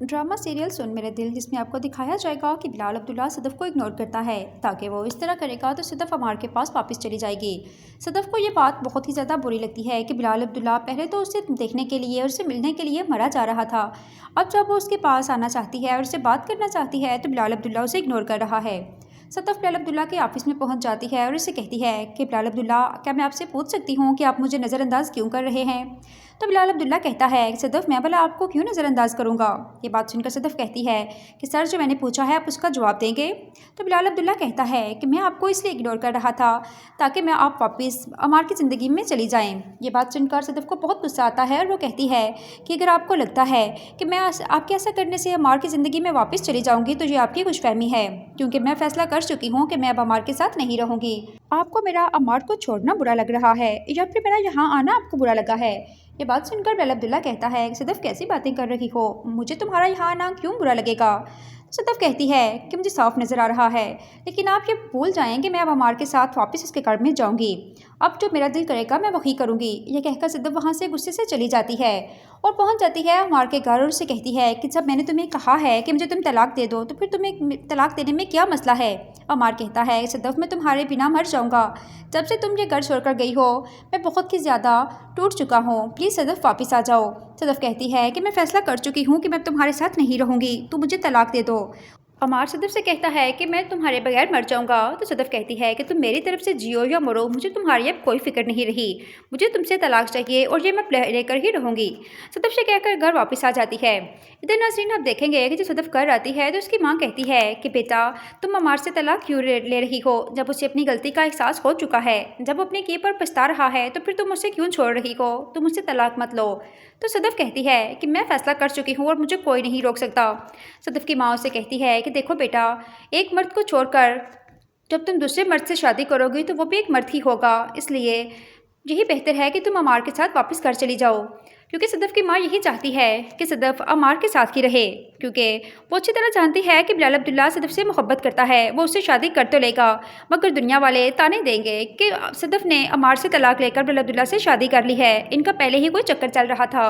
Drama serial सुन मेरे दिल, जिसमें आपको दिखाया जाएगा कि बिलाल अब्दुल्ला सदफ़ को इग्नोर करता है ताकि वो इस तरह करेगा तो सदफ़ अमार के पास वापस चली जाएगी। सदफ़ को ये बात बहुत ही ज़्यादा बुरी लगती है कि बिलाल अब्दुल्ला पहले तो उसे देखने के लिए और उससे मिलने के लिए मरा जा रहा था। अब जब वो उसके पास आना चाहती है और उससे बात करना चाहती है तो बिलाल अब्दुल्ला उसे इग्नोर कर रहा है। सदफ़ बिलाल अब्दुल्ला के ऑफिस में पहुंच जाती है और उससे कहती है कि बिलाल अब्दुल्ला, क्या मैं आपसे पूछ सकती हूँ कि आप मुझे नज़रअंदाज क्यों कर रहे हैं? तो बिलाल अब्दुल्ला कहता है कि सदफ़, मैं भला आपको क्यों नज़रअंदाज करूँगा? ये बात सुनकर सदफ़ कहती है कि सर, जो मैंने पूछा है आप उसका जवाब देंगे? तो बिलाल अब्दुल्ला कहता है कि मैं आपको इसलिए इग्नोर कर रहा था ताकि मैं आप वापस अमार की ज़िंदगी में चली जाएँ। ये बात सुनकर सदफ़ को बहुत गुस्सा आता है और वो कहती है कि अगर आपको लगता है कि मैं आपके ऐसा करने से अमार की ज़िंदगी में वापस चली जाऊँगी तो ये आपकी खुशफ़हमी है, क्योंकि मैं फ़ैसला कर चुकी हूँ कि मैं अब अमार के साथ नहीं रहूँगी। आपको मेरा अमार को छोड़ना बुरा लग रहा है या फिर मेरा यहाँ आना आपको बुरा लगा है? ये बात सुनकर बिलाल अब्दुल्ला कहता है कि सदफ़, कैसी बातें कर रही हो? मुझे तुम्हारा यहाँ आना क्यों बुरा लगेगा? सदफ़ कहती है कि मुझे साफ नज़र आ रहा है, लेकिन आप ये भूल जाएं कि मैं अब अमार के साथ वापस उसके घर में जाऊंगी। अब जो मेरा दिल करेगा मैं वही करूंगी। ये कहकर सदफ़ वहाँ से गुस्से से चली जाती है और पहुँच जाती है अमार के घर और उससे कहती है कि जब मैंने तुम्हें कहा है कि मुझे तुम तलाक दे दो तो फिर तुम्हें तलाक देने में क्या मसला है? अमार कहता है, सदफ़, मैं तुम्हारे बिना मर जाऊँगा। जब से तुम ये घर छोड़कर गई हो मैं बहुत ही ज़्यादा टूट चुका हूँ। प्लीज़ सदफ़, वापस आ जाओ। सदफ़ कहती है कि मैं फ़ैसला कर चुकी हूँ कि मैं तुम्हारे साथ नहीं रहूँगी, तो मुझे तलाक दे दो। अमार सदफ़ से कहता है कि मैं तुम्हारे बगैर मर जाऊंगा। तो सदफ़ कहती है कि तुम मेरी तरफ से जियो या मरो, मुझे तुम्हारी अब कोई फिक्र नहीं रही। मुझे तुमसे तलाक चाहिए और ये मैं लेकर ही रहूँगी। सदफ़ से कहकर घर वापस आ जाती है। इधर नाज़रीन, आप देखेंगे कि जब सदफ़ घर आती है तो उसकी माँ कहती है कि बेटा, तुम अमार से तलाक क्यों ले रही हो जब उसे अपनी गलती का एहसास हो चुका है? जब वो अपने किए पर पछता रहा है तो फिर तुम उसे क्यों छोड़ रही हो? तुम उससे तलाक मत लो। तो सदफ़ कहती है कि मैं फ़ैसला कर चुकी हूँ और मुझे कोई नहीं रोक सकता। सदफ़ की माँ उसे कहती है कि देखो बेटा, एक मर्द को छोड़कर जब तुम दूसरे मर्द से शादी करोगी तो वो भी एक मर्द ही होगा, इसलिए यही बेहतर है कि तुम अमार के साथ वापस घर चली जाओ। क्योंकि सदफ़ की माँ यही चाहती है कि सदफ़ अमार के साथ ही रहे, क्योंकि वो अच्छी तरह जानती है कि बिलाल अब्दुल्ला सदफ़ से मोहब्बत करता है। वो उससे शादी कर तो लेगा, मगर दुनिया वाले ताने देंगे कि सदफ़ ने अमार से तलाक लेकर बिलाल अब्दुल्ला से शादी कर ली है। इनका पहले ही कोई चक्कर चल रहा था।